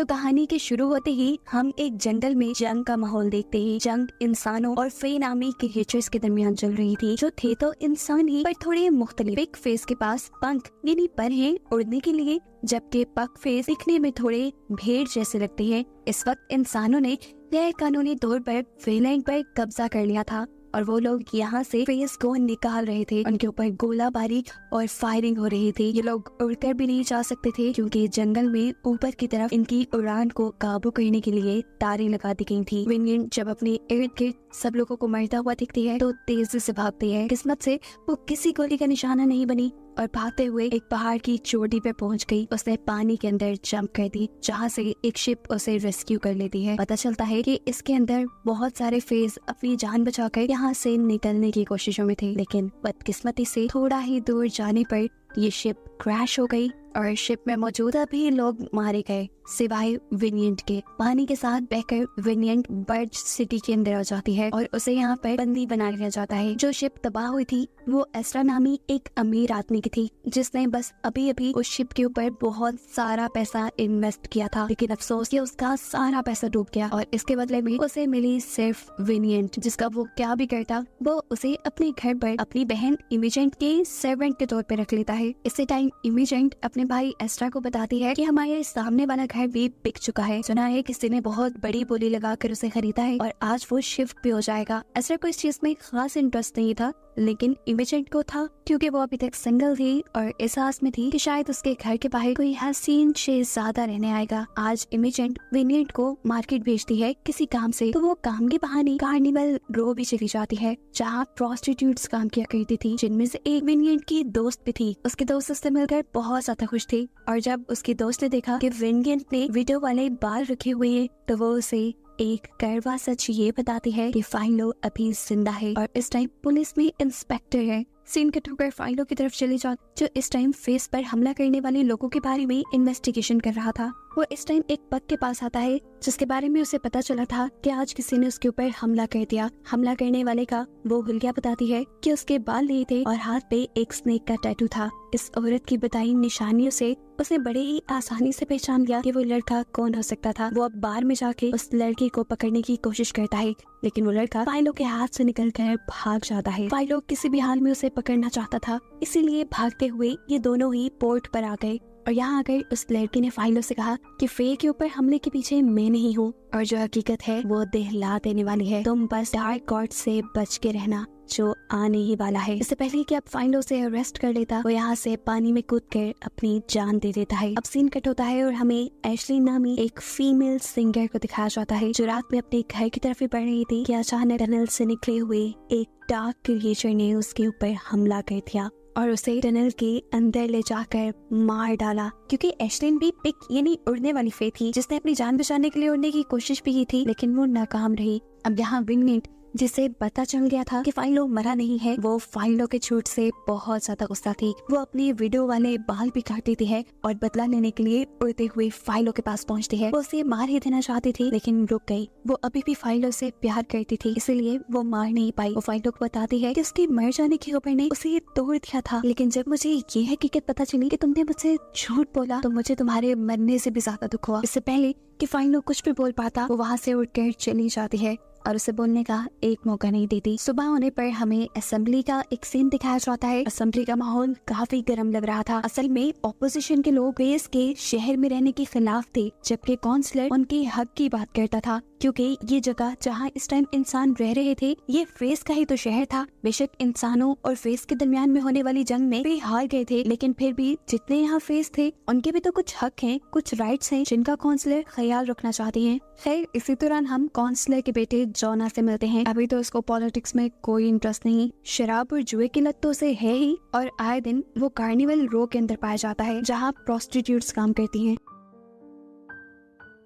तो कहानी के शुरू होते ही हम एक जंगल में जंग का माहौल देखते हैं। जंग इंसानों और फे नामी क्रिएचर्स के दरमियान चल रही थी, जो थे तो इंसान ही पर थोड़े मुख्तलिफ। पिग फेस के पास पंख यानी पर हैं उड़ने के लिए, जबकि पग फेस दिखने में थोड़े भेड़ जैसे लगते हैं। इस वक्त इंसानों ने गैर कानूनी तौर पर फेलैंड पर कब्जा कर लिया था और वो लोग यहाँ से फेस को निकाल रहे थे। उनके ऊपर गोलाबारी और फायरिंग हो रही थी। ये लोग उड़कर भी नहीं जा सकते थे क्योंकि जंगल में ऊपर की तरफ इनकी उड़ान को काबू करने के लिए तारें लगा दी गई थी। विंगेट जब अपने इर्द गिर्द सब लोगों को मरता हुआ दिखती है तो तेजी से भागती है। किस्मत से वो किसी गोली का निशाना नहीं बनी और भागते हुए एक पहाड़ की चोटी पे पहुंच गई। उसने पानी के अंदर जंप कर दी, जहाँ से एक शिप उसे रेस्क्यू कर लेती है। पता चलता है कि इसके अंदर बहुत सारे फेस अपनी जान बचाकर यहाँ से निकलने की कोशिशों में थे, लेकिन बदकिस्मती से थोड़ा ही दूर जाने पर ये शिप क्रैश हो गई और शिप में मौजूद भी लोग मारे गए सिवाय विनियंट के। पानी के साथ बहकर विनियंट बर्ज सिटी के अंदर आ जाती है और उसे यहाँ पर बंदी बना लिया जाता है। जो शिप तबाह हुई थी वो एस्ट्रा नामी एक अमीर आदमी की थी, जिसने बस अभी अभी उस शिप के ऊपर बहुत सारा पैसा इन्वेस्ट किया था, लेकिन अफसोस कि उसका सारा पैसा डूब गया और इसके बदले में उसे मिली सिर्फ विनियंट, जिसका वो क्या भी करता वो उसे अपने घर पर अपनी बहन इमेजेंट के सर्वेंट के तौर पर रख लेता है। इसी टाइम इमेजेंट अपने भाई एस्ट्रा को बताती है कि हमारे सामने वाला घर भी बिक चुका है। सुना है किसी ने बहुत बड़ी बोली लगाकर उसे खरीदा है और आज वो शिफ्ट भी हो जाएगा। एस्ट्रा को इस चीज में खास इंटरेस्ट नहीं था, लेकिन इमेजेंट को था क्योंकि वो अभी तक सिंगल थी और इस आस में थी कि शायद उसके घर के बाहर कोई हसीन शहजादा रहने आएगा। आज इमेजेंट विनियंट को मार्केट भेजती है किसी काम से, तो वो काम के बहाने कार्निवल रो भी चली जाती है, जहाँ प्रोस्टिट्यूट्स काम किया करती थी, जिनमें से एक विनियंट की दोस्त भी थी। उसके दोस्त उससे मिलकर बहुत ज्यादा खुश थी और जब उसकी दोस्त ने देखा कि विनियंट ने विडो वाले बाल रखे हुए हैं तो वो उसे एक कड़वा सच ये बताती है कि फाइलो अभी जिंदा है और इस टाइम पुलिस में इंस्पेक्टर है। सीन कट होकर फाइलो की तरफ चले जाते, जो इस टाइम फेस पर हमला करने वाले लोगों के बारे में इन्वेस्टिगेशन कर रहा था। वो इस टाइम एक पग के पास आता है जिसके बारे में उसे पता चला था कि आज किसी ने उसके ऊपर हमला कर दिया। हमला करने वाले का वो हुलिया बताती है कि उसके बाल नहीं थे और हाथ पे एक स्नेक का टैटू था। इस औरत की बताई निशानियों से उसने बड़े ही आसानी से पहचान लिया कि वो लड़का कौन हो सकता था। वो अब बार में जाके उस लड़की को पकड़ने की कोशिश करता है, लेकिन वो लड़का फाइलो के हाथ से निकलकर भाग जाता है। फाइलो किसी भी हाल में उसे पकड़ना चाहता था, इसीलिए भागते हुए ये दोनों ही पोर्ट पर आ गए और यहाँ आकर उस लड़की ने फाइलो से कहा कि फे के ऊपर हमले के पीछे मैं नहीं हूँ और जो हकीकत है वो दहला देने वाली है। तुम बस डार्क गॉड से बच के रहना जो आने ही वाला है। इससे पहले कि अब फाइलो से अरेस्ट कर लेता, वो यहाँ से पानी में कूदकर अपनी जान दे देता है। अब सीन कट होता है और हमें एशली नामी एक फीमेल सिंगर को दिखाया जाता है, जो रात में अपने घर की तरफ ही बढ़ रही थी कि अचानक टनल से निकले हुए एक डार्क क्रिएचर ने उसके ऊपर हमला कर दिया और उसे टनल के अंदर ले जाकर मार डाला। क्योंकि एशलिन भी पिक यानी उड़ने वाली फे थी, जिसने अपनी जान बचाने के लिए उड़ने की कोशिश भी की थी, लेकिन वो नाकाम रही। अब यहाँ विंगनेट, जिसे पता चल गया था कि फाइलो मरा नहीं है, वो फाइलो के झूठ से बहुत ज्यादा गुस्सा थी। वो अपनी वीडियो वाले बाल भी काट देती है और बदला लेने के लिए उड़ते हुए फाइलो के पास पहुंचती है। वो उसे मार ही देना चाहती थी, लेकिन रुक गई। वो अभी भी फाइलो से प्यार करती थी, इसीलिए वो मार नहीं पाई। वो फाइलो को बताती है कि उसके मर जाने की खबर ने उसे तोड़ दिया था, लेकिन जब मुझे ये हकीकत पता चली कि तुमने मुझसे झूठ बोला तो मुझे तुम्हारे मरने से भी ज्यादा दुख हुआ। इससे पहले कि फाइलो कुछ भी बोल पाता, वो वहाँ से उठकर चली जाती है और उसे बोलने का एक मौका नहीं देती। सुबह होने पर हमें असेंबली का एक सीन दिखाया जाता है। असेंबली का माहौल काफी गर्म लग रहा था। असल में ऑपोजिशन के लोग फेस के शहर में रहने के खिलाफ थे, जबकि काउंसलर उनके हक की बात करता था, क्योंकि ये जगह जहाँ इस टाइम इंसान रह रहे थे ये फेस का ही तो शहर था। बेशक इंसानों और फेस के दरमियान में होने वाली जंग में वे हार गए थे, लेकिन फिर भी जितने यहाँ फेस थे उनके भी तो कुछ हक हैं, कुछ राइट्स हैं, जिनका काउंसलर ख्याल रखना चाहते हैं। खैर, इसी दौरान हम काउंसलर के बेटे जोना से मिलते हैं। अभी तो उसको पॉलिटिक्स में कोई इंटरेस्ट नहीं, शराब और जुए की लत तो उसे है ही, और आए दिन वो कार्निवल रो के अंदर पाया जाता है जहाँ प्रोस्टिट्यूट्स काम करती हैं।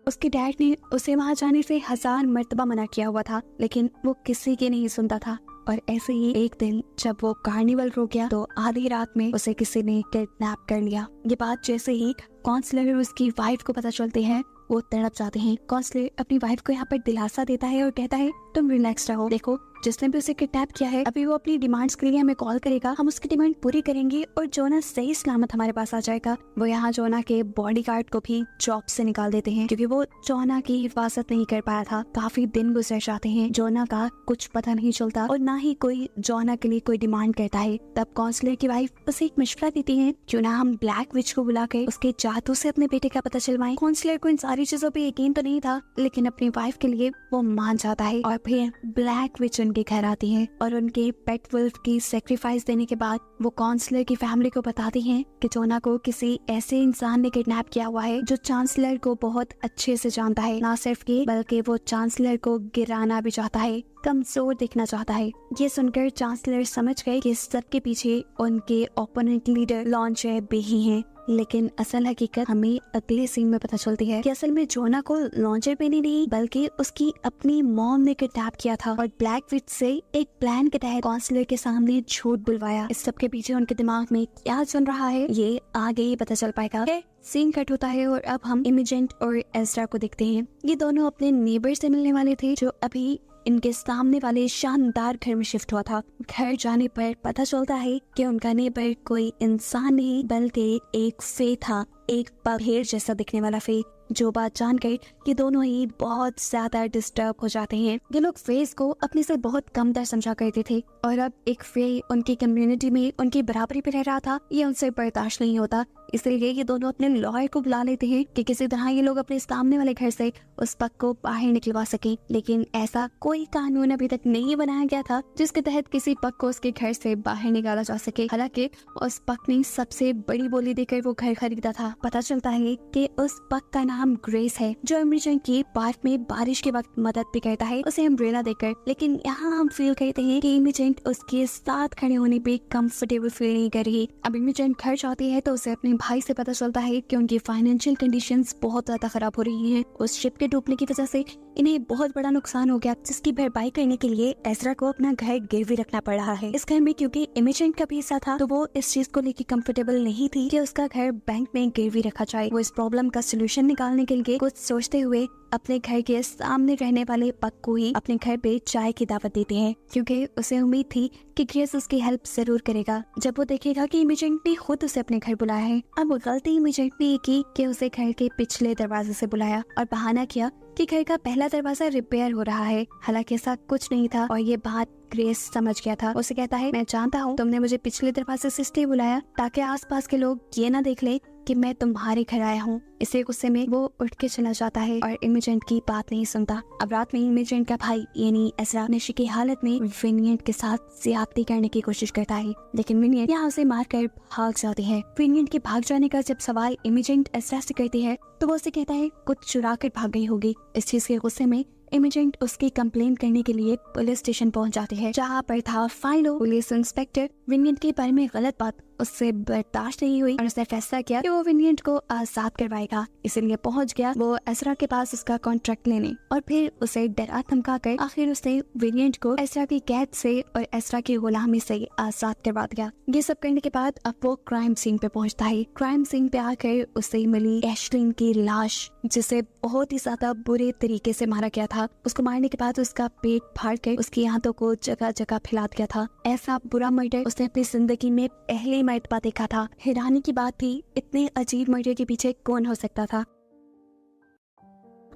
उसके डैड ने उसे वहाँ जाने से 1000 मर्तबा मना किया हुआ था, लेकिन वो किसी की नहीं सुनता था। और ऐसे ही एक दिन जब वो कार्निवल रो गया तो आधी रात में उसे किसी ने किडनैप कर लिया। ये बात जैसे ही काउंसलर और उसकी वाइफ को पता चलती है वो तड़प जाते हैं। काउंसलर अपनी वाइफ को यहाँ पर दिलासा देता है और कहता है तुम रिलैक्स रहो, देखो जिसने भी उसे किडनैप किया है अभी वो अपनी डिमांड्स के लिए हमें कॉल करेगा, हम उसकी डिमांड पूरी करेंगे और जोना सही सलामत हमारे पास आ जाएगा। वो यहाँ जोना के बॉडीगार्ड को भी जॉब से निकाल देते हैं क्योंकि वो जोना की हिफाजत नहीं कर पाया था। काफी दिन गुजर जाते हैं, जोना का कुछ पता नहीं चलता और ना ही कोई जोना के लिए कोई डिमांड करता है। तब काउंसलर की वाइफ उसे एक मशवरा देती है, क्यों ना हम ब्लैक विच को बुला के उसके जादू से अपने बेटे का पता चलवाएं। काउंसलर को इन सारी चीजों पे यकीन तो नहीं था, लेकिन अपनी वाइफ के लिए वो मान जाता है और फिर ब्लैक विच उनके घर आती है और उनके पेट वुल्फ की सेक्रीफाइस देने के बाद वो काउंसलर की फैमिली को बताती हैं कि जोना को किसी ऐसे इंसान ने किडनैप किया हुआ है जो चांसलर को बहुत अच्छे से जानता है। ना सिर्फ ये बल्कि वो चांसलर को गिराना भी चाहता है, कमजोर दिखना चाहता है। ये सुनकर चांसलर समझ गए कि सबके पीछे उनके ओपोनेंट लीडर लॉन्चर बेही हैं। लेकिन असल हकीकत हमें अगले सीन में पता चलती है कि असल में जोना को लॉन्चर बेनी नहीं बल्कि उसकी अपनी मॉम ने किडनैप किया था और ब्लैक विच से एक प्लान के तहत काउंसलर के सामने झूठ बुलवाया। इस सब के पीछे उनके दिमाग में क्या चल रहा है ये आगे ही पता चल पाएगा। सीन कट होता है और अब हम इमेजेंट और एज़रा को देखते हैं। ये दोनों अपने नेबर से मिलने वाले थे जो अभी इनके सामने वाले शानदार घर में शिफ्ट हुआ था। घर जाने पर पता चलता है कि उनका नेबर कोई इंसान नहीं बल्कि एक फे था, एक भेड़ जैसा दिखने वाला फे। जो बात जानकर ये दोनों ही बहुत ज्यादा डिस्टर्ब हो जाते हैं। ये लोग फेस को अपने से बहुत कम दर समझा करते थे और अब एक फे उनकी कम्युनिटी में उनकी बराबरी पे रह रहा था, ये उनसे बर्दाश्त नहीं होता। इसलिए ये दोनों अपने लॉयर को बुला लेते हैं कि किसी तरह ये लोग अपने सामने वाले घर से उस पग को बाहर निकलवा सके। लेकिन ऐसा कोई कानून अभी तक नहीं बनाया गया था जिसके तहत किसी पग को उसके घर से बाहर निकाला जा सके। हालांकि उस पग ने सबसे बड़ी बोली देकर वो घर खरीदा था। पता चलता है कि उस पग का नाम ग्रेस है जो अमरीजन की पार्क में बारिश के वक्त मदद भी करता है उसे अम्ब्रेला देकर। लेकिन यहाँ हम फील करते हैं कि इमेजेंट उसके साथ खड़े होने पे कंफर्टेबल फील नहीं कर रही। अब इमेजेंट घर जाती है तो उसे अपने भाई से पता चलता है कि उनकी फाइनेंशियल कंडीशंस बहुत ज्यादा खराब हो रही हैं। उस शिप के डूबने की वजह से इन्हें बहुत बड़ा नुकसान हो गया जिसकी भरपाई करने के लिए एज़रा को अपना घर गिरवी रखना पड़ रहा है। इस घर में क्योंकि इमेजेंट का भी हिस्सा था तो वो इस चीज को लेकर कंफर्टेबल नहीं थी कि उसका घर बैंक में गिरवी रखा जाए। वो इस प्रॉब्लम का सोल्यूशन निकालने के लिए कुछ सोचते हुए अपने घर के सामने रहने वाले पग को ही अपने घर पे चाय की दावत देते हैं क्योंकि उसे उम्मीद थी कि ग्रेस उसकी हेल्प जरूर करेगा जब वो देखेगा कि इमेजेंट ने खुद उसे अपने घर बुलाया है। अब गलती इमेजेंट ने ये की कि उसे घर के पिछले दरवाजे से बुलाया और बहाना किया कि घर का पहला दरवाजा रिपेयर हो रहा है। हालांकि ऐसा कुछ नहीं था और ये बात ग्रेस समझ गया था। उसे कहता है, मैं जानता हूँ तुमने मुझे पिछले दरवाजे से इसलिए बुलाया ताकि आसपास के लोग ये ना देख ले कि मैं तुम्हारे घर आया हूँ। इसे गुस्से में वो उठ के चला जाता है और इमेजेंट की बात नहीं सुनता। अब रात में इमेजेंट का भाई यानी एज़रा नशे की हालत में विनियट के साथ ज्यादती करने की कोशिश करता है, लेकिन विनियट यहाँ उसे मारकर भाग जाती है। विनियट के भाग जाने का जब सवाल इमेजेंट एज़रा से करती है तो वो उसे कहता है कुछ चुरा कर भाग गई होगी। इस चीज के गुस्से में इमेजेंट उसकी कंप्लेंट करने के लिए पुलिस स्टेशन पहुंच जाते हैं जहां पर था फाइलो। पुलिस इंस्पेक्टर विनियट के बारे में गलत बात उससे बर्दाश्त नहीं हुई और उसने फैसला किया कि वो विनियट को आजाद करवाएगा। इसलिए पहुंच गया वो एज़रा के पास उसका कॉन्ट्रैक्ट लेने और फिर उसे डरा धमका कर आखिर उसने विनियट को एज़रा की कैद से और एज़रा की गुलामी से आजाद करवा दिया। ये सब करने के बाद अब वो क्राइम सीन पे पहुंचता है। क्राइम सीन पे आकर उसे मिली एशलिन की लाश जिसे बहुत ही ज्यादा बुरे तरीके से मारा गया था। उसको मारने के बाद उसका पेट फाड़ कर उसकी आंतों को जगह जगह फैला दिया था। ऐसा बुरा मर्डर उसने अपनी जिंदगी में पहली मर्तबा देखा था। हैरानी की बात थी इतने अजीब मर्डर के पीछे कौन हो सकता था।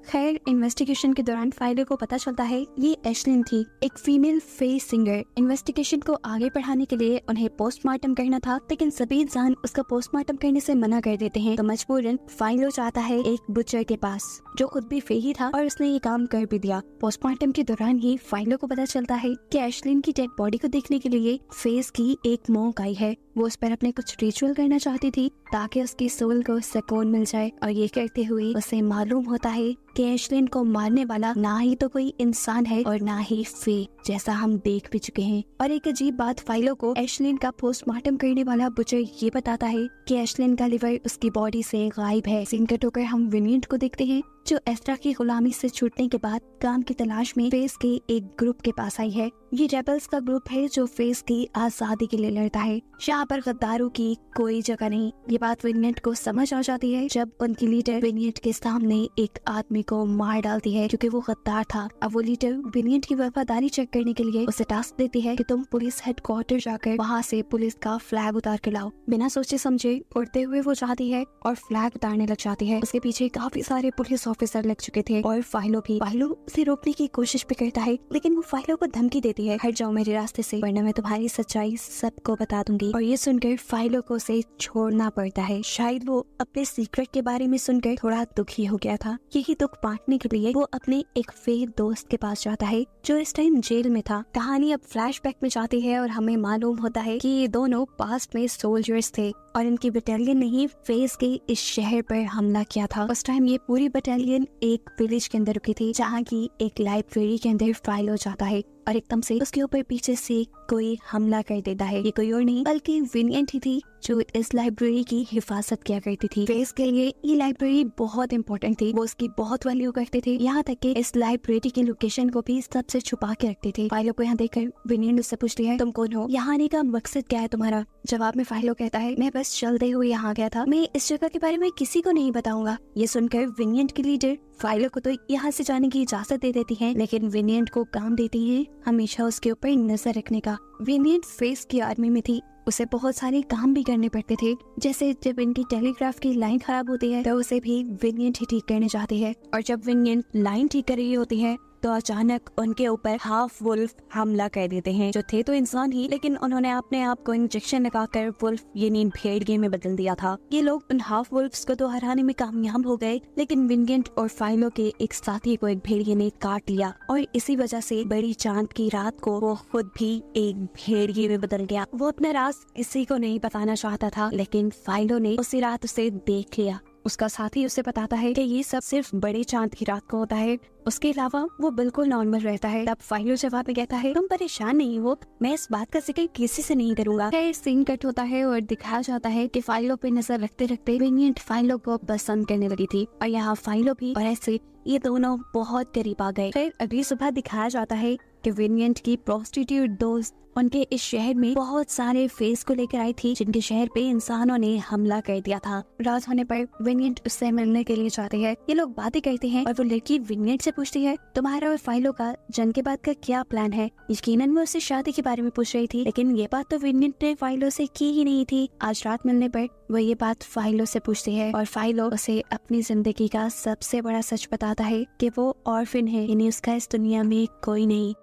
खैर इन्वेस्टिगेशन के दौरान फाइलो को पता चलता है ये एशलिन थी, एक फीमेल फेस सिंगर। इन्वेस्टिगेशन को आगे बढ़ाने के लिए उन्हें पोस्टमार्टम करना था लेकिन सभी इंसान उसका पोस्टमार्टम करने से मना कर देते हैं तो मजबूरन फाइलो जाता है एक बुचर के पास जो खुद भी फे ही था और उसने ये काम कर भी दिया। पोस्टमार्टम के दौरान ही फाइलो को पता चलता है कि एशलिन की डेड बॉडी को देखने के लिए फेस की एक मॉन्क आई है। वो उस पर अपने कुछ रिचुअल करना चाहती थी ताकि उसकी सोल को सुकून मिल जाए और ये करते हुए उसे मालूम होता है कि एशलिन को मारने वाला ना ही तो कोई इंसान है और ना ही फे जैसा हम देख भी चुके हैं। और एक अजीब बात फाइलो को एशलिन का पोस्टमार्टम करने वाला बुचर ये बताता है कि एशलिन का लिवर उसकी बॉडी से गायब है। सीन कट होकर हम विनियट को देखते हैं जो एस्ट्रा की गुलामी से छूटने के बाद काम की तलाश में फेस के एक ग्रुप के पास आई है। ये रेबल्स का ग्रुप है जो फेस की आजादी के लिए लड़ता है। यहाँ पर गद्दारों की कोई जगह नहीं। ये बात विनियट को समझ आ जाती है जब उनकी लीडर विनियट के सामने एक आदमी को मार डालती है क्योंकि वो गद्दार था। अब वो लीडर विनियट की वफादारी चेक करने के लिए उसे टास्क देती है कि तुम पुलिस हेडक्वार्टर जाकर वहाँ से पुलिस का फ्लैग उतार के लाओ। बिना सोचे समझे उड़ते हुए वो जाती है और फ्लैग उतारने लग जाती है। उसके पीछे काफी सारे पुलिस ऑफिसर लग चुके थे और फाइलो भी। फाइलो उसे रोकने की कोशिश भी करता है लेकिन वो फाइलो को धमकी देती है, हट जाओ मेरे रास्ते से वरना मैं तुम्हारी सच्चाई सबको बता दूंगी। और ये सुनकर फाइलो को उसे छोड़ना पड़ता है। शायद वो अपने सीक्रेट के बारे में सुनकर थोड़ा दुखी हो गया था। यही दुख बांटने के लिए वो अपने एक फेक दोस्त के पास जाता है जो इस टाइम जेल में था। कहानी अब फ्लैशबैक में जाती है और हमें मालूम होता है कि ये दोनों पास्ट में सोल्जर्स थे और इनकी बटालियन ने ही फेस के इस शहर पर हमला किया था। उस टाइम ये पूरी बटालियन एक विलेज के अंदर रुकी थी जहाँ की एक लाइब्रेरी के अंदर फाइलो जाता है और एकदम से उसके ऊपर पीछे से कोई हमला कर देता है। ये कोई और नहीं बल्कि विनियट ही थी जो इस लाइब्रेरी की हिफाजत किया करती थी। फेस के लिए ये लाइब्रेरी बहुत इंपॉर्टेंट थी, वो उसकी बहुत वैल्यू करते थे। यहाँ तक कि इस लाइब्रेरी की लोकेशन को भी सबसे छुपा के रखते थे। फाइलो को यहाँ देखकर विनियट उससे पूछती है, तुम कौन हो, यहाँ आने का मकसद क्या है तुम्हारा? जवाब में फाइलो कहता है, मैं बस चलते हुए यहाँ गया था, मैं इस जगह के बारे में किसी को नहीं बताऊंगा। ये सुनकर विनियट की लीडर फाइलो को तो यहाँ से जाने की इजाजत दे देती है लेकिन विनियट को काम देती है हमेशा उसके ऊपर नजर रखने का। विनियट फेस की आर्मी में थी, उसे बहुत सारे काम भी करने पड़ते थे। जैसे जब इनकी टेलीग्राफ की लाइन खराब होती है तो उसे भी विनियट ही ठीक करने जाती है और जब विनियट लाइन ठीक कर रही होती है तो अचानक उनके ऊपर हाफ वुल्फ हमला कर देते हैं। जो थे तो इंसान ही लेकिन उन्होंने अपने आप को इंजेक्शन लगाकर वुल्फ यानी भेड़िए में बदल दिया था। ये लोग उन हाफ वुल्फ्स को तो हराने में कामयाब हो गए लेकिन विनियट और फाइलो के एक साथी को एक भेड़िए ने काट लिया और इसी वजह से बड़ी चांद की रात को वो खुद भी एक भेड़िए में बदल गया। वो अपना राज किसी को नहीं बताना चाहता था लेकिन फाइलो ने उसी रात उसे देख लिया। उसका साथी उसे बताता है कि ये सब सिर्फ बड़े चांद की रात को होता है, उसके अलावा वो बिल्कुल नॉर्मल रहता है। तब फाइलो जवाब में कहता है, तुम परेशान नहीं हो, मैं इस बात का जिक्र किसी से नहीं करूंगा। फिर सीन कट होता है और दिखाया जाता है कि फाइलो पे नजर रखते रखते विनियट फाइलो को पसंद करने लगी थी और यहाँ फाइलो भी, और ऐसे ये दोनों बहुत करीब आ गए। फिर अगली सुबह दिखाया जाता है कि विनियट की प्रोस्टिट्यूट दोस्त उनके इस शहर में बहुत सारे फेस को लेकर आई थी जिनके शहर पे इंसानों ने हमला कर दिया था। रात होने पर विनियट उससे मिलने के लिए जाते हैं। ये लोग बातें करते हैं और वो लड़की विनियट से पूछती है, तुम्हारा और फाइलो का जंग के बाद का क्या प्लान है? यकीनन वो उससे शादी के बारे में पूछ रही थी लेकिन ये बात तो विनियट ने फाइलो से की ही नहीं थी। आज रात मिलने पर वो ये बात फाइलो से पूछती है और फाइलो उसे अपनी जिंदगी का सबसे बड़ा सच बताता है कि वो ऑर्फन है, यानी उसका इस दुनिया में कोई नहीं।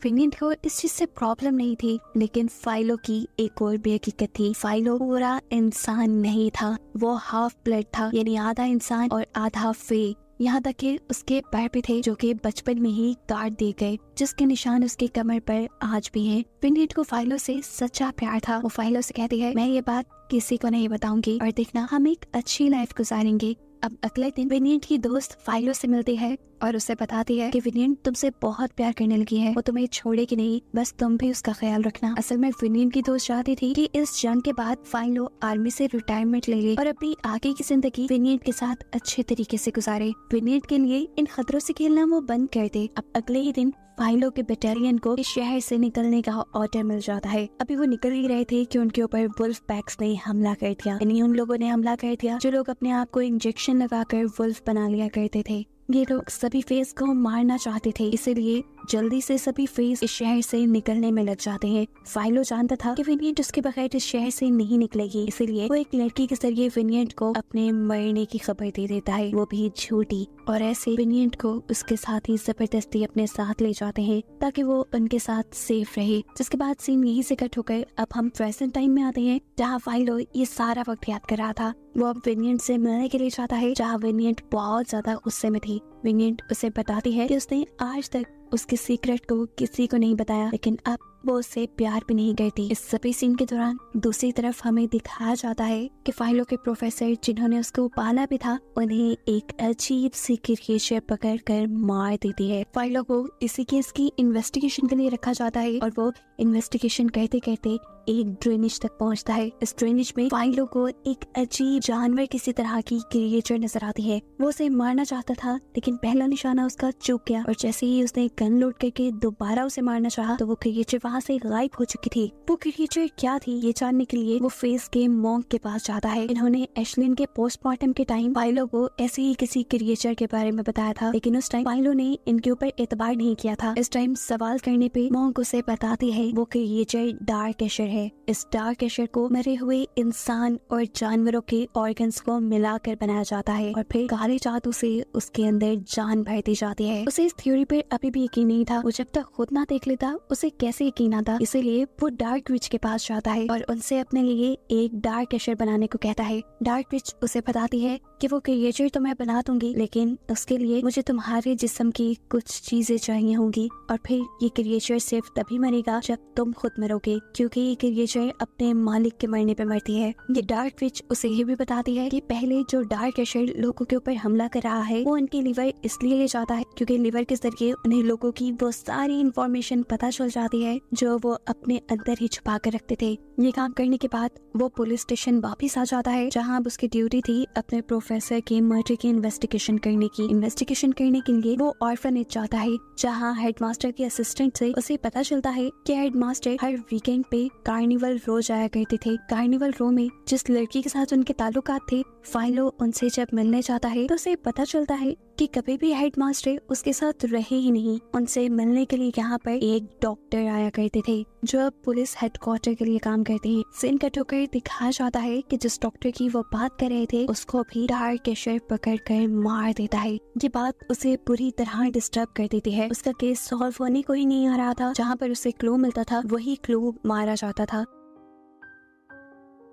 विनियट को इस चीज से प्रॉब्लम नहीं थी लेकिन फाइलो की एक और भी हकीकत थी। फाइलो पूरा इंसान नहीं था, वो हाफ ब्लड था, यानी आधा इंसान और आधा फे। यहाँ तक कि उसके पैर भी थे जो कि बचपन में ही काट दिए गए, जिसके निशान उसके कमर पर आज भी हैं। विनियट को फाइलो से सच्चा प्यार था। वो फाइलो से कहती है, मैं ये बात किसी को नहीं बताऊंगी और देखना हम एक अच्छी लाइफ गुजारेंगे। अब अगले दिन विनियट की दोस्त फाइलो से मिलती है और उसे बताती है कि विनियट तुमसे बहुत प्यार करने लगी है, वो तुम्हें छोड़ेगी नहीं, बस तुम भी उसका ख्याल रखना। असल में विनियट की दोस्त चाहती थी कि इस जंग के बाद फाइलो आर्मी से रिटायरमेंट ले ले और अपनी आगे की जिंदगी विनियट के साथ अच्छे तरीके से गुजारे। विनियट के लिए इन खतरों से खेलना वो बंद कर दे। अब अगले ही दिन फाइलो के बटालियन को इस शहर से निकलने का ऑर्डर मिल जाता है। अभी वो निकल ही रहे थे कि उनके ऊपर वुल्फ पैक्स ने हमला कर दिया, यानी उन लोगों ने हमला कर दिया जो लोग अपने आप को इंजेक्शन लगाकर वुल्फ बना लिया करते थे। ये लोग सभी फेस को मारना चाहते थे, इसीलिए जल्दी से सभी फेस इस शहर से निकलने में लग जाते हैं। फाइलो जानता था कि विनियट उसके बगैर इस शहर से नहीं निकलेगी, इसीलिए वो एक लड़की के जरिए विनियट को अपने मरने की खबर दे देता है, वो भी झूठी। और ऐसे विनियट को उसके साथ ही जबरदस्ती अपने साथ ले जाते हैं ताकि वो उनके साथ सेफ रहे। जिसके बाद सीन यही से कट होकर अब हम प्रेजेंट टाइम में आते हैं जहाँ फाइलो ये सारा वक्त याद कर रहा था। वो अब विनियट से मिलने के लिए चाहता है जहाँ विनियट बहुत ज्यादा गुस्से में थी। विनियट उसे बताती है कि उसने आज तक उसके सीक्रेट को किसी को नहीं बताया लेकिन अब वो उससे प्यार भी नहीं करती। इस सभी सीन के दौरान दूसरी तरफ हमें दिखाया जाता है कि फाइलों के प्रोफेसर जिन्होंने उसको पाला भी था, उन्हें एक अजीब सी क्रिएचर पकड़ कर मार देती है। फाइलों को इसी केस की इन्वेस्टिगेशन के लिए रखा जाता है और वो इन्वेस्टिगेशन करते करते एक ड्रेनेज तक पहुंचता है। इस ड्रेनेज में फाइलों को एक अजीब जानवर किसी तरह की क्रिएचर नजर आती है। वो उसे मारना चाहता था, लेकिन पहला निशाना उसका चूक गया और जैसे ही उसने गन लोड करके दोबारा उसे मारना चाहा तो वो क्रिएचर वहाँ से गायब हो चुकी थी। वो क्रिएचर क्या थी ये जानने के लिए वो फेस के मॉन्क के पास जाता है। इन्होंने एशलिन के पोस्टमार्टम के टाइम फाइलों को ऐसे ही किसी क्रिएचर के बारे में बताया था, लेकिन उस टाइम फाइलों ने इनके ऊपर एतबार नहीं किया था। इस टाइम सवाल करने पे मॉन्क उसे बताती है वो क्रिएचर डार्क एशर है। इस डार्क एशर को मरे हुए इंसान और जानवरों के ऑर्गन्स को मिलाकर बनाया जाता है और फिर काले जादू से उसके अंदर जान भर दी जाती है। उसे इस थ्योरी पर अभी भी यकीन नहीं था। वो जब तक खुद ना देख लेता उसे कैसे यकीन आता, इसीलिए वो डार्क विच के पास जाता है और उनसे अपने लिए एक डार्क एशर बनाने को कहता है। डार्क विच उसे बताती है कि वो क्रिएचर तो मैं बना दूंगी, लेकिन उसके लिए मुझे तुम्हारे जिस्म की कुछ चीजें चाहिए होंगी और फिर ये क्रिएचर सिर्फ तभी मरेगा जब तुम खुद मरोगे, क्योंकि ये क्रिएचर अपने मालिक के मरने पे मरती है। ये डार्क विच उसे ये भी बताती है कि पहले जो डार्क एशर लोगों के ऊपर हमला कर रहा है वो उनके लिवर इसलिए ले जाता है क्योंकि लिवर के जरिए उन्हें लोगों की वो सारी इंफॉर्मेशन पता चल जाती है जो वो अपने अंदर ही छुपा कर रखते थे। ये काम करने के बाद वो पुलिस स्टेशन वापिस आ जाता है जहाँ अब उसकी ड्यूटी थी अपने प्रोफेसर के मर्डर की इन्वेस्टिगेशन करने की। इन्वेस्टिगेशन करने के लिए वो ऑर्फनेज जाता है जहाँ हेडमास्टर के असिस्टेंट से उसे पता चलता है कि हेडमास्टर हर वीकेंड पे कार्निवल रो जाया करते थे। कार्निवल रो में जिस लड़की के साथ उनके ताल्लुकात थे, फाइलो उनसे जब मिलने जाता है तो उसे पता चलता है कि कभी भी हेडमास्टर उसके साथ रहे ही नहीं। उनसे मिलने के लिए यहाँ पर एक डॉक्टर आया करते थे जो अब पुलिस हेडक्वार्टर के लिए काम करते हैं। सीन कट होकर दिखाया जाता है कि जिस डॉक्टर की वो बात कर रहे थे उसको भी डार्क एशर पकड़ कर मार देता है। ये बात उसे पूरी तरह डिस्टर्ब कर देती है। उसका केस सॉल्व होने को ही नहीं आ रहा था। जहाँ पर उसे क्लू मिलता था वही क्लू मारा जाता था।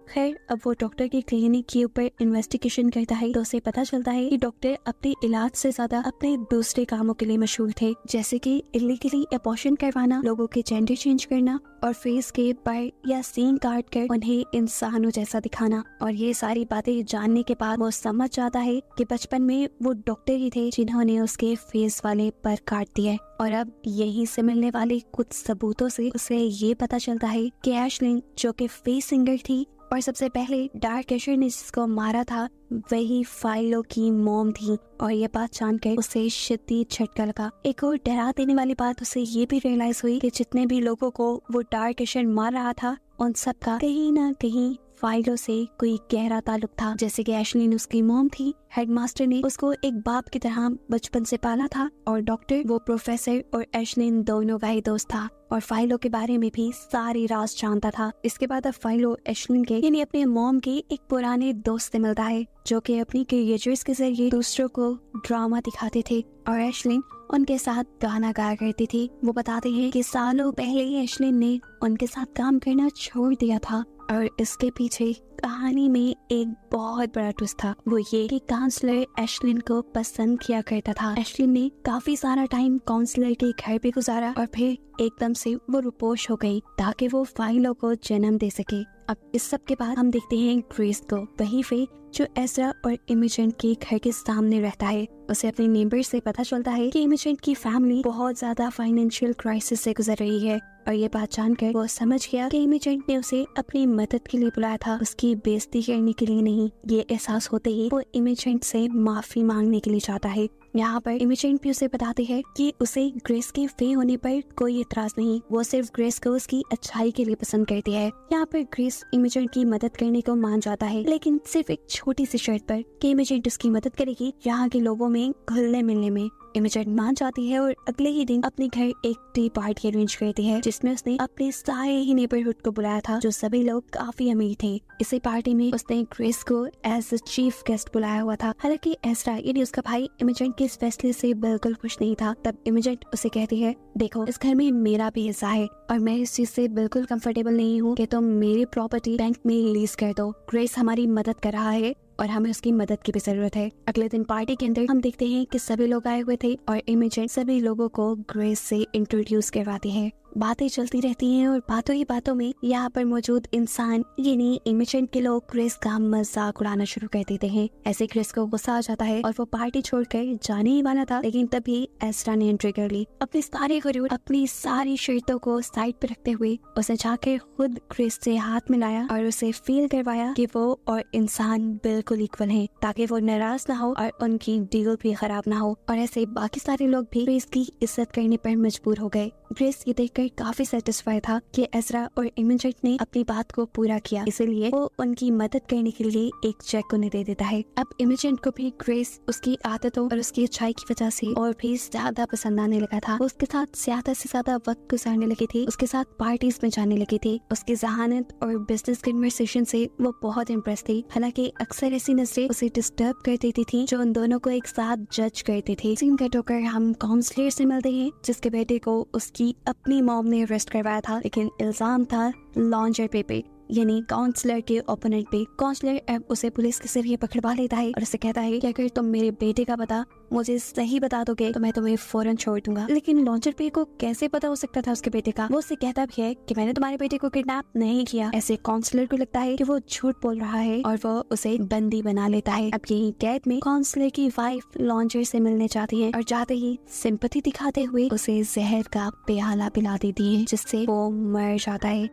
खैर अब वो डॉक्टर की क्लिनिक के ऊपर इन्वेस्टिगेशन करता है तो उसे पता चलता है कि डॉक्टर अपने इलाज से ज्यादा अपने दूसरे कामों के लिए मशहूर थे, जैसे कि इलीगली अबॉर्शन करवाना, लोगों के जेंडर चेंज करना और फेस के बार या सीन काट कर उन्हें इंसानों जैसा दिखाना। और ये सारी बातें जानने के बाद वो समझ जाता है कि बचपन में वो डॉक्टर ही थे जिन्होंने उसके फेस वाले पर काट दिया। और अब यहीं से मिलने वाले कुछ सबूतों से उसे ये पता चलता है कि एशलिन जो कि फेस सिंगर थी और सबसे पहले डार्क एशर ने जिसको मारा था वही फाइलो की मॉम थी। और ये बात जानकर उसे शदीद झटका लगा। एक और डरा देने वाली बात उसे ये भी रियलाइज हुई कि जितने भी लोगों को वो डार्क एशर मार रहा था उन सब का कहीं ना कहीं फाइलो से कोई गहरा ताल्लुक था। जैसे कि एशलिन उसकी मॉम थी, हेडमास्टर ने उसको एक बाप की तरह बचपन से पाला था और डॉक्टर वो प्रोफेसर और एशलिन दोनों का ही दोस्त था और फाइलो के बारे में भी सारी राज जानता था। इसके बाद अब फाइलो एशलिन के यानी अपने मॉम के एक पुराने दोस्त से मिलता है जो कि अपनी क्रिएचर्स के जरिए दूसरों को ड्रामा दिखाते थे और एशलिन उनके साथ गाना गाया करती थी। वो बताते हैं कि सालों पहले ही एशलिन ने उनके साथ काम करना छोड़ दिया था और इसके पीछे कहानी में एक बहुत बड़ा ट्विस्ट था। वो ये कि काउंसलर एशलिन को पसंद किया करता था। एशलिन ने काफी सारा टाइम काउंसलर के घर पे गुजारा और फिर एकदम से वो रुपोश हो गई ताकि वो फाइलों को जन्म दे सके। अब इस सब के बाद हम देखते हैं ग्रेस को, वही फे जो एज़रा और इमेजन के घर के सामने रहता है। उसे अपने नेबर से पता चलता है कि इमेजन की फैमिली बहुत ज्यादा फाइनेंशियल क्राइसिस से गुजर रही है और ये बात जानकर वो समझ गया कि इमेजन ने उसे अपनी मदद के लिए बुलाया था, उसकी बेइज्जती करने के लिए नहीं। ये एहसास होते ही वो इमेजन से माफी मांगने के लिए चाहता है। यहाँ पर इमेजन भी उसे बताती है कि उसे ग्रेस के फे होने पर कोई इतराज नहीं, वो सिर्फ ग्रेस को उसकी अच्छाई के लिए पसंद करती है। यहाँ पर ग्रेस इमेजन की मदद करने को मान जाता है, लेकिन सिर्फ एक छोटी सी शर्त पर कि इमेजन उसकी मदद करेगी यहाँ के लोगों में घुलने मिलने में। इमेजन मान जाती है और अगले ही दिन अपने घर एक टी पार्टी अरेंज करती है जिसमें उसने अपने सारे ही नेबरहुड को बुलाया था जो सभी लोग काफी अमीर थे। इसी पार्टी में उसने ग्रेस को एज चीफ गेस्ट बुलाया हुआ था। हालांकि एज़रा यानी उसका भाई इमेजन के इस फैसले से बिल्कुल खुश नहीं था। तब इमेजन उसे कहती है, देखो इस घर में मेरा भी हिस्सा है और मैं इस चीज से बिल्कुल कंफर्टेबल नहीं हूँ कि तुम मेरी प्रॉपर्टी बैंक में लीज कर दो। ग्रेस हमारी मदद कर रहा है और हमें उसकी मदद की भी जरूरत है। अगले दिन पार्टी के अंदर हम देखते हैं कि सभी लोग आए हुए थे और इमेजन सभी लोगों को ग्रेस से इंट्रोड्यूस करवाती है। बातें चलती रहती हैं और बातों ही बातों में यहाँ पर मौजूद इंसान यानी इमिटेंट के लोग क्रिस का मजाक उड़ाना शुरू कर देते हैं। ऐसे क्रिस को गुस्सा आ जाता है और वो पार्टी छोड़कर जाने ही वाला था, लेकिन तभी एस्ट्रा ने एंट्री कर ली। अपनी सारी गुरूर, अपनी सारी शर्तों को साइड पर रखते हुए उसने जाकर खुद क्रिस से हाथ मिलाया और उसे फील करवाया कि वो और इंसान बिल्कुल इक्वल हैं, ताकि वो नाराज ना हो और उनकी डील भी खराब ना हो। और ऐसे बाकी सारे लोग भी क्रिस की इज्जत करने पर मजबूर हो गए। क्रिस ये देखकर काफी सेटिस्फाई था कि एज़रा और इमिटेंट ने अपनी बात को पूरा किया, इसलिए वो उनकी मदद करने के लिए एक चेक उन्हें दे देता है। अब इमिटेंट को भी क्रिस उसकी आदतों और उसकी अच्छाई की वजह से और भी ज्यादा पसंद आने लगा था। वो उसके साथ ज्यादा से ज्यादा वक्त गुजारने लगी थी, उसके साथ पार्टीज में जाने लगी थी। उसकी जहानत और बिजनेस कन्वर्सेशन से वो बहुत इम्प्रेस थी। हालांकि अक्सर ऐसी नजरें उसे डिस्टर्ब कर देती थी जो उन दोनों को एक साथ जज करती थी। सीन कट होकर हम काउंसलर से मिलते हैं, जिसके बेटे को उसकी अपनी मॉम ने अरेस्ट करवाया था, लेकिन इल्जाम था लॉन्जर पे यानी काउंसलर के ओपोनेंट पे। काउंसलर अब उसे पुलिस के जरिए पकड़वा लेता है और उसे कहता है कि अगर तुम मेरे बेटे का पता मुझे सही बता दोगे तो मैं तुम्हें फौरन छोड़ दूंगा। लेकिन लॉन्जर पे को कैसे पता हो सकता था उसके बेटे का? वो उससे कहता भी है कि मैंने तुम्हारे बेटे को किडनैप नहीं किया। ऐसे काउंसलर को लगता है कि वो झूठ बोल रहा है और वो उसे बंदी बना लेता है। अब यही कैद में काउंसलर की वाइफ लॉन्जर से मिलने जाती है और जाते ही सिंपैथी दिखाते हुए उसे जहर का प्याला पिला देती है, जिससे वो मर जाता है।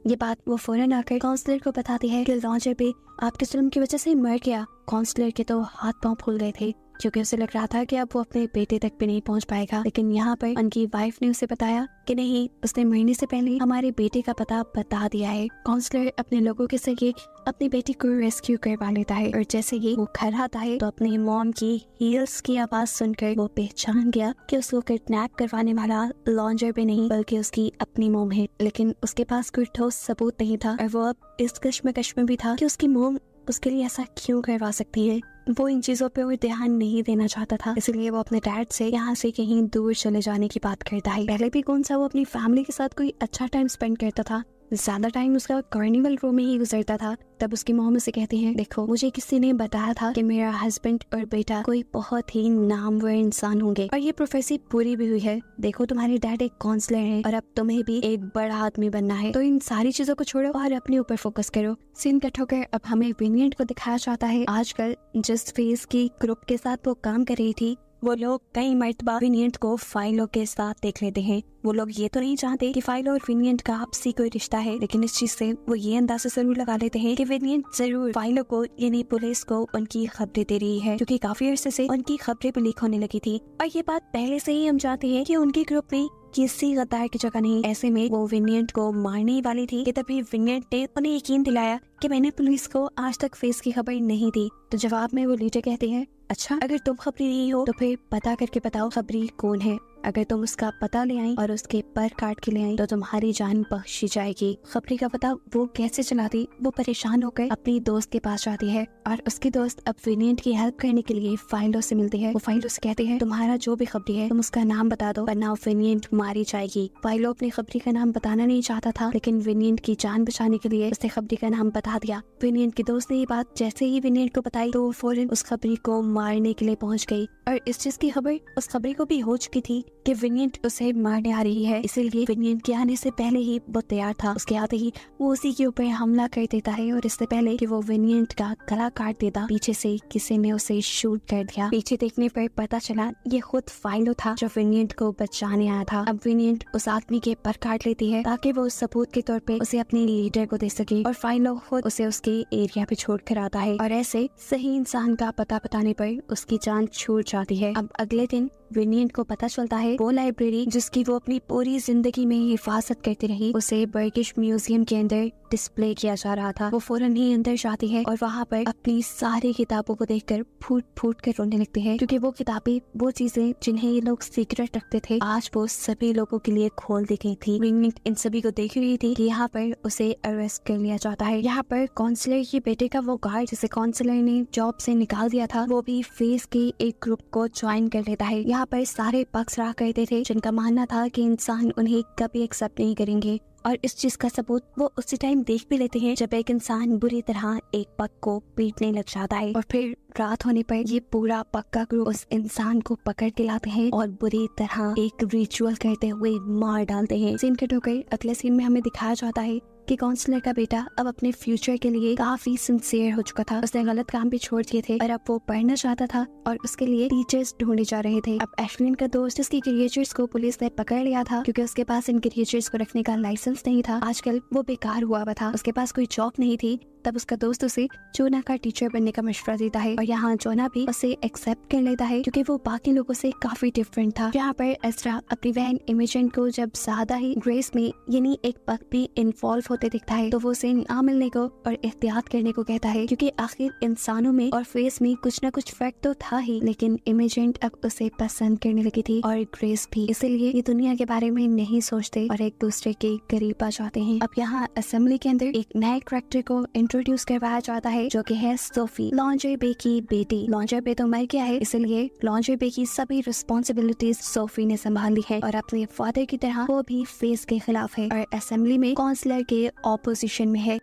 ये बात वो फौरन आकर काउंसलर को बताती है कि लॉन्जर पे आपके जुल्म की वजह से मर गया। काउंसलर के तो हाथ पांव फूल गए थे, क्योंकि उसे लग रहा था कि अब वो अपने बेटे तक भी नहीं पहुंच पाएगा। लेकिन यहाँ पर उनकी वाइफ ने उसे बताया कि नहीं, उसने मरने से पहले हमारे बेटे का पता बता दिया है। काउंसलर अपने लोगों के जरिए अपनी बेटी को रेस्क्यू करवा लेता है और जैसे ही वो घर आता है तो अपनी मॉम की हील्स की आवाज सुनकर वो पहचान गया कि उसको किडनैप करवाने वाला लॉन्जर पे नहीं बल्कि उसकी अपनी मॉम है। लेकिन उसके पास कोई ठोस सबूत नहीं था और वो अब इस कश्मकश में भी था कि उसकी मॉम उसके लिए ऐसा क्यों करवा सकती है। वो इन चीजों पे वो ध्यान नहीं देना चाहता था, इसलिए वो अपने डैड से यहाँ से कहीं दूर चले जाने की बात करता है। पहले भी कौन सा वो अपनी फैमिली के साथ कोई अच्छा टाइम स्पेंड करता था, ज्यादा टाइम उसका कार्निवल रो में ही गुजरता था। तब उसकी मॉम उसे कहती है, देखो मुझे किसी ने बताया था कि मेरा हस्बैंड और बेटा कोई बहुत ही नामवर इंसान होंगे और ये प्रोफेसी पूरी भी हुई है। देखो तुम्हारे डैड एक काउंसलर है और अब तुम्हें भी एक बड़ा आदमी बनना है, तो इन सारी चीजों को छोड़ो और अपने ऊपर फोकस करो। सीन कट होकर अब हमें विनियंट को दिखाया जाता है। आजकल जिस फेस की ग्रुप के साथ वो काम कर रही थी, वो लोग कई मर्तबा विनियंट को फाइलों के साथ देख लेते हैं। वो लोग ये तो नहीं चाहते कि फाइल और विनियंट का आपसी कोई रिश्ता है, लेकिन इस चीज से वो ये अंदाजा जरूर लगा लेते हैं कि विनियंट जरूर फाइलों को यानी पुलिस को उनकी खबरें दे रही है, क्योंकि काफी अरसे से उनकी खबरें भी लीक होने लगी थी। और ये बात पहले से ही हम जानते हैं कि उनके ग्रुप में किसी गद्दार की जगह नहीं। ऐसे में वो विनियंट को मारने ही वाली थी कि तभी विनियंट ने उन्हें यकीन दिलाया कि मैंने पुलिस को आज तक फेस की खबर नहीं दी। तो जवाब में वो लीडर कहते हैं, अच्छा अगर तुम खबरी नहीं हो तो फिर पता करके बताओ खबरी कौन है। अगर तुम उसका पता ले आई और उसके पर काट के ले आई तो तुम्हारी जान बख्शी जाएगी। खबरी का पता वो कैसे चलाती, वो परेशान होकर अपनी दोस्त के पास जाती है और उसकी दोस्त अब विनियंट की हेल्प करने के लिए फाइलों से मिलती है। वो फाइलों से कहते हैं, तुम्हारा जो भी खबरी है तुम उसका नाम बता दो वरना विनियंट मारी जाएगी। फाइलों अपनी खबरी का नाम बताना नहीं चाहता था, लेकिन विनियंट की जान बचाने के लिए उसने खबरी का नाम बता दिया। विनियंट की दोस्त ने ये बात जैसे ही विनियंट को बताई तो वो फौरन उस खबरी को मारने के लिए पहुंच गई और इस चीज की खबर उस खबरी को भी हो चुकी थी कि विनियंट उसे मारने आ रही है, इसीलिए विनियंट के आने से पहले ही वो तैयार था। उसके आते ही वो उसी के ऊपर हमला कर देता है और इससे पहले कि वो विनियंट का गला काट देता, पीछे से किसी ने उसे शूट कर दिया। पीछे देखने पर पता चला ये खुद फाइलो था जो विनियंट को बचाने आया था। अब विनियंट उस आदमी के पर काट लेती है ताकि वो सबूत के तौर पे उसे अपने लीडर को दे सके और फाइलो खुद उसे उसके एरिया पे छोड़ कर आता है और ऐसे सही इंसान का पता बताने पर उसकी जान छूट जाती है। अब अगले दिन विनियंट को पता चलता है वो लाइब्रेरी जिसकी वो अपनी पूरी जिंदगी में हिफाजत करती रही उसे बर्गिश म्यूजियम के अंदर डिस्प्ले किया जा रहा था। वो फौरन ही अंदर जाती है और वहाँ पर अपनी सारी किताबों को देखकर फूट फूट कर रोने लगती है, क्योंकि वो किताबें, वो चीजें जिन्हें ये लोग सीक्रेट रखते थे, आज वो सभी लोगों के लिए खोल दी गई थी। विनियंट इन सभी को देख रही थी कि यहाँ पर उसे अरेस्ट कर लिया जाता है। यहाँ पर काउंसलर के बेटे का वो गार्ड जिसे काउंसलर ने जॉब से निकाल दिया था, वो भी फेस के एक ग्रुप को ज्वाइन कर लेता है। यहाँ पर सारे पक्ष रहा करते थे जिनका मानना था कि इंसान उन्हें कभी एक्सेप्ट नहीं करेंगे और इस चीज का सबूत वो उसी टाइम देख भी लेते हैं जब एक इंसान बुरी तरह एक पग को पीटने लग जाता है और फिर रात होने पर ये पूरा पग का ग्रुप उस इंसान को पकड़ के लाते हैं और बुरी तरह एक रिचुअल करते हुए मार डालते हैं। सीन कट होकर अगले सीन में हमें दिखाया जाता है कि काउंसलर का बेटा अब अपने फ्यूचर के लिए काफी सिंसियर हो चुका था। उसने गलत काम भी छोड़ दिए थे और अब वो पढ़ना चाहता था और उसके लिए टीचर्स ढूंढे जा रहे थे। अब एशलिन का दोस्त जिसकी क्रिएचर्स को पुलिस ने पकड़ लिया था क्योंकि उसके पास इन क्रिएचर्स को रखने का लाइसेंस नहीं था, आजकल वो बेकार हुआ था, उसके पास कोई जॉब नहीं थी। तब उसका दोस्त उसे जोना का टीचर बनने का मशवरा देता है और यहाँ जोना भी उसे एक्सेप्ट कर लेता है क्योंकि वो बाकी लोगों से काफी डिफरेंट था। यहाँ पर एस्ट्रा अपनी बहन इमेजिन को जब ज्यादा ही ग्रेस में यानी एक पग भी इन्वॉल्व होते दिखता है तो वो उसे ना मिलने को और एहतियात करने को कहता है क्योंकि आखिर इंसानों में और फेस में कुछ न कुछ फर्क तो था ही, लेकिन इमेजिन अब उसे पसंद करने लगी थी और ग्रेस भी, इसलिए ये दुनिया के बारे में नहीं सोचते और एक दूसरे के करीब आ जाते हैं। अब यहाँ असेंबली के अंदर एक नए कैरेक्टर को इंट्रोड्यूस करवाया जाता है जो कि है सोफी, लॉन्जर बे की बेटी। लॉन्जर बे तो मर गया है, इसलिए लॉन्जर बे की सभी रिस्पॉन्सिबिलिटीज सोफी ने संभाल ली है और अपने फादर की तरह वो भी फेस के खिलाफ है और असेंबली में काउंसलर के ऑपोजिशन में है।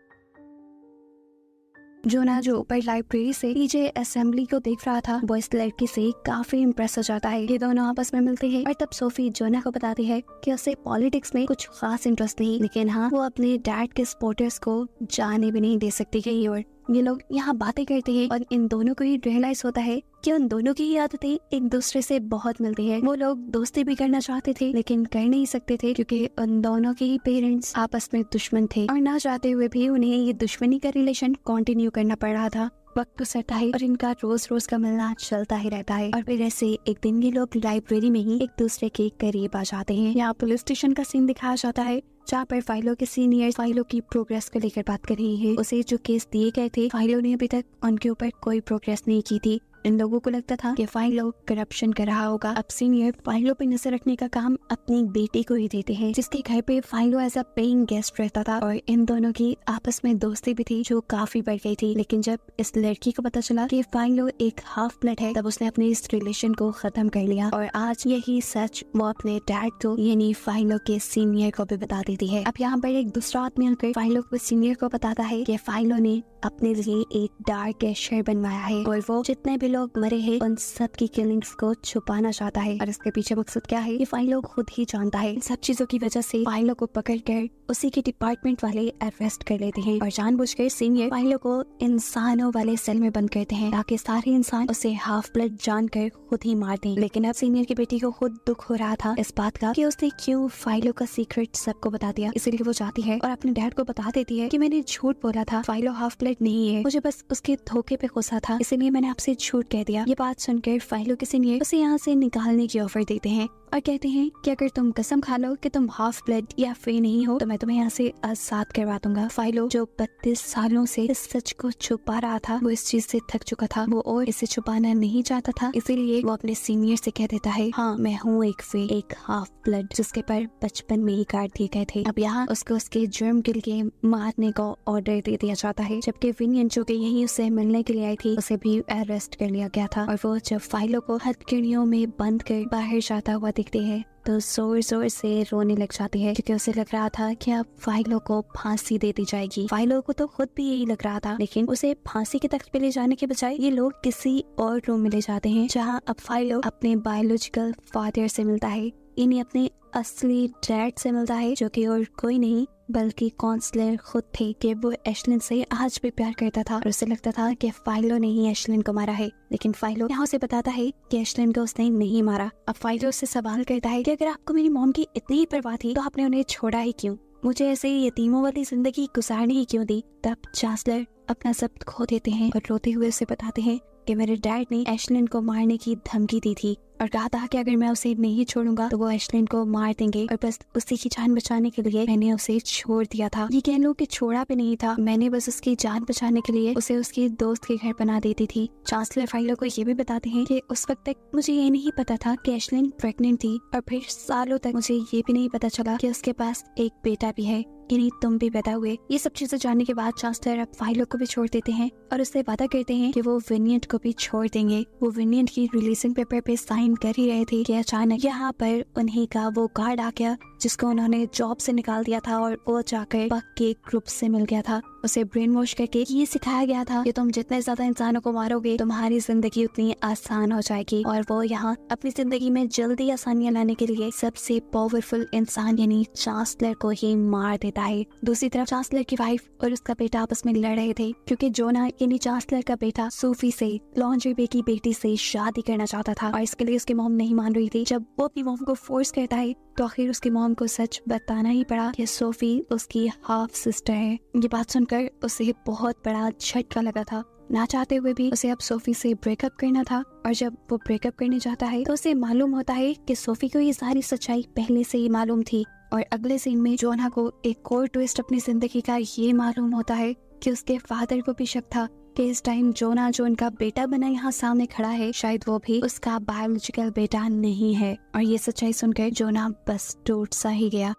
जोना जो ऊपर लाइब्रेरी से नीचे असेंबली को देख रहा था वो इस लड़की से काफी इम्प्रेस हो जाता है। ये दोनों आपस में मिलते हैं और तब सोफी जोना को बताती है कि उसे पॉलिटिक्स में कुछ खास इंटरेस्ट नहीं, लेकिन हाँ वो अपने डैड के सपोर्टर्स को जाने भी नहीं दे सकती कहीं और। ये लोग यहाँ बातें करते हैं और इन दोनों को ही रियलाइज होता है कि उन दोनों की ही आदतें एक दूसरे से बहुत मिलती है। वो लोग दोस्ती भी करना चाहते थे लेकिन कर नहीं सकते थे क्योंकि उन दोनों के ही पेरेंट्स आपस में दुश्मन थे और ना चाहते हुए भी उन्हें ये दुश्मनी का रिलेशन कंटिन्यू करना पड़ रहा था। वक्त गुजरता है और इनका रोज रोज का मिलना चलता ही रहता है और फिर ऐसे एक दिन ये लोग लाइब्रेरी में ही एक दूसरे के करीब आ जाते हैं। यहाँ पुलिस स्टेशन का सीन दिखाया जाता है जहाँ पर फाइलों के सीनियर फाइलों की प्रोग्रेस को लेकर बात कर रही है। उसे जो केस दिए गए थे फाइलों ने अभी तक उनके ऊपर कोई प्रोग्रेस नहीं की थी। इन लोगों को लगता था कि फाइलों करप्शन कर रहा होगा। अब सीनियर फाइलों पे नजर रखने का काम अपनी बेटी को ही देते हैं जिसके घर पे फाइलों एज अ पेइंग गेस्ट रहता था और इन दोनों की आपस में दोस्ती भी थी जो काफी बढ़ गई थी। लेकिन जब इस लड़की को पता चला कि फाइलों एक हाफ ब्लड है तब उसने अपने इस रिलेशन को खत्म कर लिया और आज यही सच वो अपने डैड को यानी फाइलों के सीनियर को भी बता देती है। अब यहाँ पर एक दूसरा आदमी आकर फाइलों को सीनियर को बताता है कि फाइलों ने अपने लिए एक डार्क कैशर बनवाया है और वो जितने भी लोग मरे हैं उन सब की किलिंग्स को छुपाना चाहता है और इसके पीछे मकसद क्या है ये फाइलों खुद ही जानता है। इन सब चीजों की वजह से फाइलों को पकड़कर उसी के डिपार्टमेंट वाले अरेस्ट कर लेते हैं और जानबूझकर सीनियर फाइलों को इंसानों वाले सेल में बंद करते हैं ताकि सारे इंसान उसे हाफ ब्लड जानकर खुद ही मार दें। लेकिन अब सीनियर की बेटी को खुद दुख हो रहा था इस बात का कि उसने क्यों फाइलों का सीक्रेट सबको बता दिया, इसलिए वो जाती है और अपने डैड को बता देती है कि मैंने झूठ बोला था, फाइलों हाफ ब्लड नहीं है, मुझे बस उसके धोखे पे गुस्सा था इसलिए मैंने आपसे झूठ कह दिया। ये बात सुनकर फाइलों के सीनियर उसे यहाँ से निकालने की ऑफर देते हैं और कहते हैं कि अगर तुम कसम खा लो कि तुम हाफ ब्लड या फ्री नहीं हो तो मैं तुम्हें यहाँ से आजाद करवा दूंगा। फाइलो जो 32 सालों से इस सच को छुपा रहा था वो इस चीज से थक चुका था, वो और इसे छुपाना नहीं चाहता था, इसीलिए वो अपने सीनियर से कह देता है हाँ मैं हूँ एक फ्री एक हाफ ब्लड जिसके पर बचपन में ही काट दिए गए थे। अब यहाँ उसको उसके जुर्म के लिए मारने का ऑर्डर दे दिया जाता है जबकि विनियन जो कि यही उससे मिलने के लिए आई थी उसे भी अरेस्ट कर लिया गया था और वो जब फाइलों को हथकड़ियों में बंद कर बाहर जाता हुआ दिखते हैं तो जोर जोर से रोने लग जाती है क्योंकि उसे लग रहा था कि अब फाइलों को फांसी दे दी जाएगी। फाइलों को तो खुद भी यही लग रहा था लेकिन उसे फांसी के तख्त पे ले जाने के बजाय ये लोग किसी और रूम में ले जाते हैं जहाँ अब फाइलों अपने बायोलॉजिकल फादर से मिलता है, यानी अपने असली डैड से मिलता है जो कि और कोई नहीं बल्कि काउंसलर खुद थे कि वो एशलिन से आज भी प्यार करता था और उसे लगता था कि फाइलो ने ही एशलिन को मारा है। लेकिन फाइलो यहाँ उसे बताता है कि एशलिन को उसने नहीं मारा। अब फाइलो उससे सवाल करता है कि अगर आपको मेरी मॉम की इतनी ही परवाह थी तो आपने उन्हें छोड़ा ही क्यों, मुझे ऐसे ही यतीमों वाली जिंदगी गुजारने ही क्यों दी। तब चांसलर अपना सब खो देते हैं और रोते हुए उसे बताते हैं कि मेरे डैड ने एशलिन को मारने की धमकी दी थी और कहा था कि अगर मैं उसे नहीं छोड़ूंगा तो वो एशलिन को मार देंगे और बस उसी की जान बचाने के लिए मैंने उसे छोड़ दिया था। ये कह लो कि छोड़ा भी नहीं था, मैंने बस उसकी जान बचाने के लिए उसे उसके दोस्त के घर बना देती थी। चांसलर फाइलो को ये भी बताते हैं कि उस वक्त तक मुझे ये नहीं पता था कि एशलिन प्रेग्नेंट थी और फिर सालों तक मुझे ये भी नहीं पता चला कि उसके पास एक बेटा भी है। यानी तुम भी पैदा हुए। ये सब चीजें जानने के बाद चांसलर अब फाइलो को भी छोड़ देते हैं और उससे वादा करते हैं कि वो विनियट को भी छोड़ देंगे। वो विनियट की रिलीजिंग पेपर पे साइन कर ही रहे थे कि अचानक यहाँ पर उन्हीं का वो गार्ड आ गया जिसको उन्होंने जॉब से निकाल दिया था और वो जाकर बक के ग्रुप से मिल गया था। उसे ब्रेन वॉश करके ये सिखाया गया था कि तुम जितने ज्यादा इंसानों को मारोगे तुम्हारी जिंदगी उतनी आसान हो जाएगी। और वो यहाँ अपनी जिंदगी में जल्दी आसानियां लाने के लिए सबसे पावरफुल इंसान यानी चांसलर को ही मार देता है। दूसरी तरफ चांसलर की वाइफ और उसका बेटा आपस में लड़ रहे थे क्योंकि जोना यानी चांसलर का बेटा सोफी से लॉन्ड्री बे की बेटी से शादी करना चाहता था और इसके लिए उसकी मॉम नहीं मान रही थी। जब वो अपनी मॉम को फोर्स करता है तो आखिर उसकी मॉम को सच बताना ही पड़ा कि सोफी उसकी हाफ सिस्टर है। ये बात सुनकर उसे बहुत बड़ा झटका लगा था। ना चाहते हुए भी उसे अब सोफी से ब्रेकअप करना था और जब वो ब्रेकअप करने जाता है तो उसे मालूम होता है कि सोफी को ये सारी सच्चाई पहले से ही मालूम थी। और अगले सीन में जोना को एक और ट्विस्ट अपनी जिंदगी का ये मालूम होता है कि उसके फादर को भी शक था कि इस टाइम जोना जो उनका बेटा बना यहाँ सामने खड़ा है शायद वो भी उसका बायोलॉजिकल बेटा नहीं है। और ये सच्चाई सुनकर जोना बस टूट सा ही गया।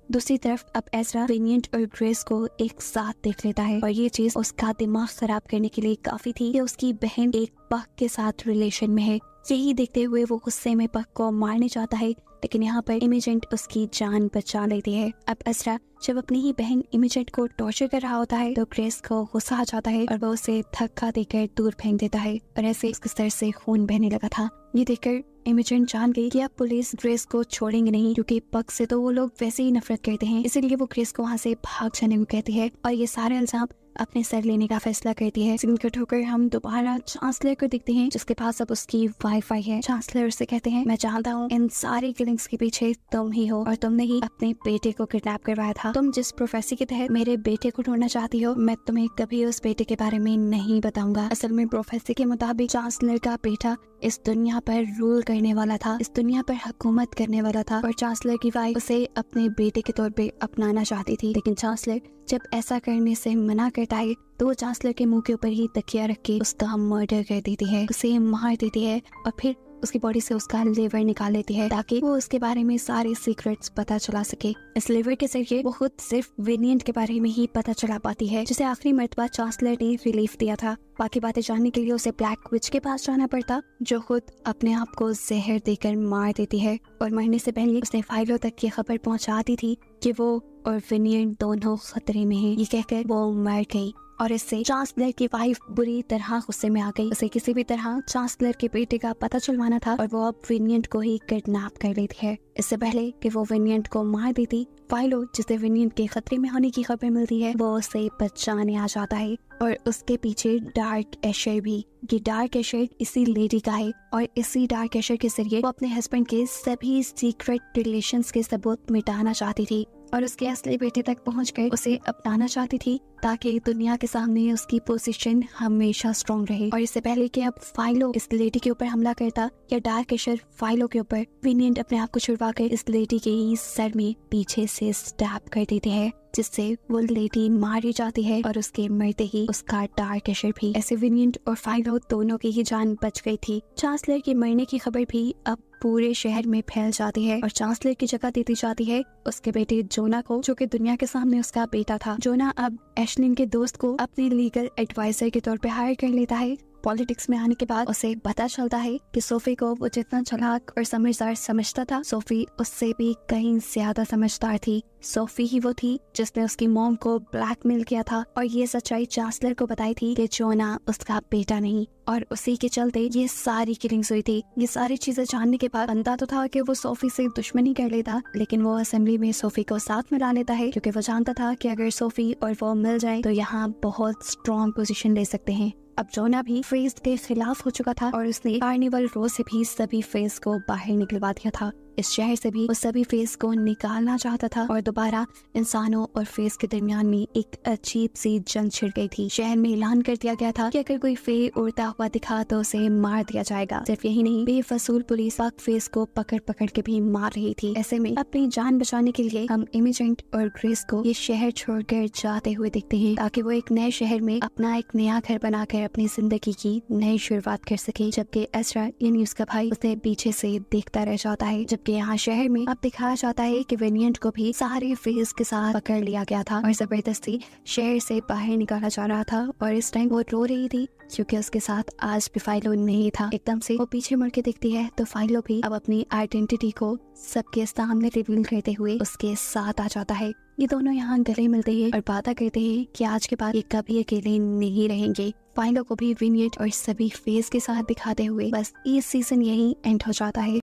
दूसरी तरफ अब एज़रा विनियट और ग्रेस को एक साथ देख लेता है और ये चीज उसका दिमाग खराब करने के लिए काफी थी कि उसकी बहन एक पक के साथ रिलेशन में है। यही देखते हुए वो गुस्से में पक को मारने चाहता है लेकिन यहाँ पर इमेजेंट उसकी जान बचा लेती है। अब एज़रा जब अपनी ही बहन इमेजेंट को टॉर्चर कर रहा होता है तो ग्रेस को गुस्सा आ जाता है और वो उसे धक्का देकर दूर फेंक देता है और ऐसे उसके सर से खून बहने लगा था। ये देखकर इमेजेंट जान गई कि अब पुलिस ग्रेस को छोड़ेंगे नहीं क्योंकि पक से तो वो लोग वैसे ही नफरत करते हैं, इसीलिए वो ग्रेस को वहाँ से भाग जाने को कहती है और ये सारे इल्जाम अपने सर लेने का फैसला करती है। सीन कट होकर हम दोबारा चांसलर को देखते हैं जिसके पास अब उसकी वाईफाई है। चांसलर उससे कहते हैं मैं जानता हूँ इन सारी किलिंग्स के पीछे तुम ही हो और तुमने ही अपने बेटे को किडनैप करवाया था। तुम जिस प्रोफेसी के तहत मेरे बेटे को ढूंढना चाहती हो मैं तुम्हें कभी उस बेटे के बारे में नहीं बताऊंगा। असल में प्रोफेसी के मुताबिक चांसलर का बेटा इस दुनिया पर रूल करने वाला था, इस दुनिया पर हुकूमत करने वाला था और चांसलर की वाइफ उसे अपने बेटे के तौर पे अपनाना चाहती थी। लेकिन चांसलर जब ऐसा करने से मना करता है तो वो चांसलर के मुंह के ऊपर ही तकिया रख के उसका मर्डर कर देती है, उसे मार देती है और फिर उसकी बॉडी से उसका लिवर निकाल लेती है ताकि वो उसके बारे में सारे सीक्रेट्स पता चला सके। इस लिवर के जरिए वो खुद सिर्फ विनियट के बारे में ही पता चला पाती है जिसे आखिरी मर्तबा चांसलर ने रिलीफ दिया था। बाकी बातें जानने के लिए उसे ब्लैक विच के पास जाना पड़ता जो खुद अपने आप को जहर देकर मार देती है और मरने से पहले उसने फाइलों तक ये खबर पहुंचाती थी कि वो और विनियट दोनों खतरे में हैं। ये कहकर वो मर गई और इससे चांसलर की वाइफ बुरी तरह गुस्से में आ गई। उसे किसी भी तरह चांसलर के बेटे का पता चलवाना था और वो अब विनियट को ही किडनैप कर लेती है। इससे पहले कि वो विनियट को मार देती फाइलो जिसे विनियट के खतरे में होने की खबर मिलती है वो उसे बचाने आ जाता है और उसके पीछे डार्क एशर भी। ये डार्क एशर इसी लेडी का है और इसी डार्क एशर के जरिए वो अपने हस्बैंड के सभी सीक्रेट रिलेशंस के सबूत मिटाना चाहती थी और उसके असली बेटे तक पहुंचकर उसे अपनाना चाहती थी ताकि दुनिया के सामने उसकी पोजीशन हमेशा स्ट्रॉन्ग रहे। और इससे पहले कि अब फाइलो इस लेडी के ऊपर हमला करता या डार्क एशर फाइलो के ऊपर, विनियट अपने आप को छुड़वाकर इस लेडी के ही सर में पीछे से स्टैब कर देते हैं जिससे वो लेडी मारी जाती है और उसके मरते ही उसका डार्क एशर भी। ऐसे विनियट और फाइलो दोनों की ही जान बच गई थी। चांसलर के मरने की खबर भी अब पूरे शहर में फैल जाती है और चांसलर की जगह देती जाती है उसके बेटे जोना को जो कि दुनिया के सामने उसका बेटा था। जोना अब एशलिन के दोस्त को अपने लीगल एडवाइजर के तौर पे हायर कर लेता है। पॉलिटिक्स में आने के बाद उसे पता चलता है कि सोफी को वो जितना चालाक और समझदार समझता था सोफी उससे भी कहीं ज्यादा समझदार थी। सोफी ही वो थी जिसने उसकी मॉम को ब्लैकमेल किया था और ये सच्चाई चांसलर को बताई थी कि जोना उसका बेटा नहीं और उसी के चलते ये सारी किलिंग्स हुई थी। ये सारी चीजें जानने के बाद बनता तो था कि वो सोफी से दुश्मनी कर लेता लेकिन वो असेंबली में सोफी को साथ मिला लेता है क्योंकि वो जानता था कि अगर सोफी और वो मिल जाए तो यहाँ बहुत स्ट्रॉन्ग पोजीशन ले सकते हैं। अब जोना भी फेज के खिलाफ हो चुका था और उसने कार्निवल रो से भी सभी फेज को बाहर निकलवा दिया था। इस शहर से भी वो सभी फेज को निकालना चाहता था और दोबारा इंसानों और फेज के दरमियान में एक अजीब सी जंग छिड़ गई थी। शहर में ऐलान कर दिया गया था कि अगर कोई फे उड़ता हुआ दिखा तो उसे मार दिया जाएगा। सिर्फ यही नहीं, बेफसूल पुलिस पक फेज को पकड़ पकड़ के भी मार रही थी। ऐसे में अपनी जान बचाने के लिए हम इमेजेंट और ग्रेस को ये शहर छोड़कर जाते हुए देखते हैं ताकि वो एक नए शहर में अपना एक नया घर बनाकर अपनी जिंदगी की नई शुरुआत कर सके। जबकि एज़रा यानी उसका भाई उसे पीछे से देखता रह जाता है जब जबकि यहाँ शहर में अब दिखाया जाता है कि विनियंट को भी सारे फेस के साथ पकड़ लिया गया था और जबरदस्ती शहर से बाहर निकाला जा रहा था। और इस टाइम वो रो रही थी क्योंकि उसके साथ आज भी फाइलो नहीं था। एकदम से वो पीछे मुड़ के देखती है तो फाइलो भी अब अपनी आइडेंटिटी को सबके सामने रिवील करते हुए उसके साथ आ जाता है। ये दोनों यहाँ गले मिलते हैं और बातें करते हैं कि आज के बाद ये कभी अकेले नहीं रहेंगे। फाइलो को भी विनियट और सभी फेस के साथ दिखाते हुए बस ये सीजन यही एंड हो जाता है।